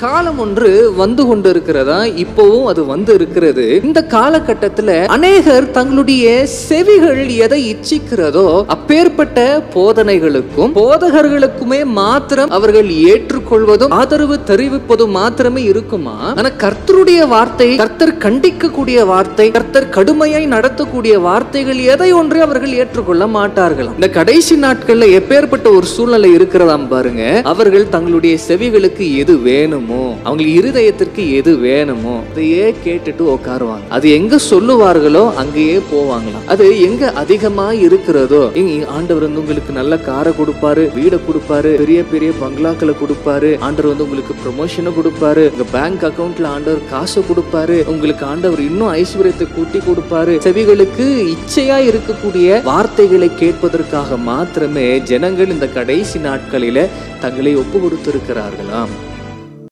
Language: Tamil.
காலம் ஒன்று வந்து கொண்டிருக்கிறதா, இப்பவும் அது வந்து இருக்கிறது. இந்த காலகட்டத்தில் அநேகர் தங்களுடைய செவிகள் எதை இச்சிக்கிறதோ அப்பேற்பட்ட போதனைகளுக்கும் போதகர்களுக்குமே மாத்திரம் அவர்கள் ஏற்றுக்கொள்வதும் ஆதரவு தெரிவிப்பதும் மாத்திரமே இருக்குமா? ஆனா கர்த்தருடைய வார்த்தை, கர்த்தர் கண்டிக்கக்கூடிய வார்த்தை, கர்த்தர் கடுமையாய் நடத்தக்கூடிய வார்த்தைகள் எதை ஒன்று அவர்கள் ஏற்றுக்கொள்ள மாட்டார்கள். இந்த கடைசி நாட்கள்ல எப்பேற்பட்ட ஒரு சூழ்நிலை இருக்கிறதாம் பாருங்க. அவர்கள் தங்களுடைய செவிகளுக்கு எது வேணுமோ, அவங்க இருதயத்திற்கு எது வேணுமோ அதையே கேட்டுட்டு உட்காருவாங்க. அது எங்க சொல்லுவார்களோ அங்கேயே போவாங்களாம். அது எங்க அதிகமா இருக்கிறதோ, ஆண்டவர் வந்து உங்களுக்கு நல்ல காரை கொடுப்பாரு, வீடை கொடுப்பாரு, பெரிய பெரிய பங்களாக்களை கொடுப்பாரு, ஆண்டவர் வந்து உங்களுக்கு ப்ரமோஷனை கொடுப்பாரு, உங்க பேங்க் அக்கவுண்ட்ல ஆண்டவர் காசு கொடுப்பாரு, உங்களுக்கு ஆண்டவர் இன்னும் ஐஸ்வர்யத்தை கூட்டி கொடுப்பாரு. செவிகளுக்கு இச்சையா இருக்கக்கூடிய வார்த்தைகளை கேட்பதற்காக மாத்திரமே ஜனங்கள் இந்த கடைசி நாட்களில தங்களை ஒப்பு கொடுத்திருக்கிறார்களாம்.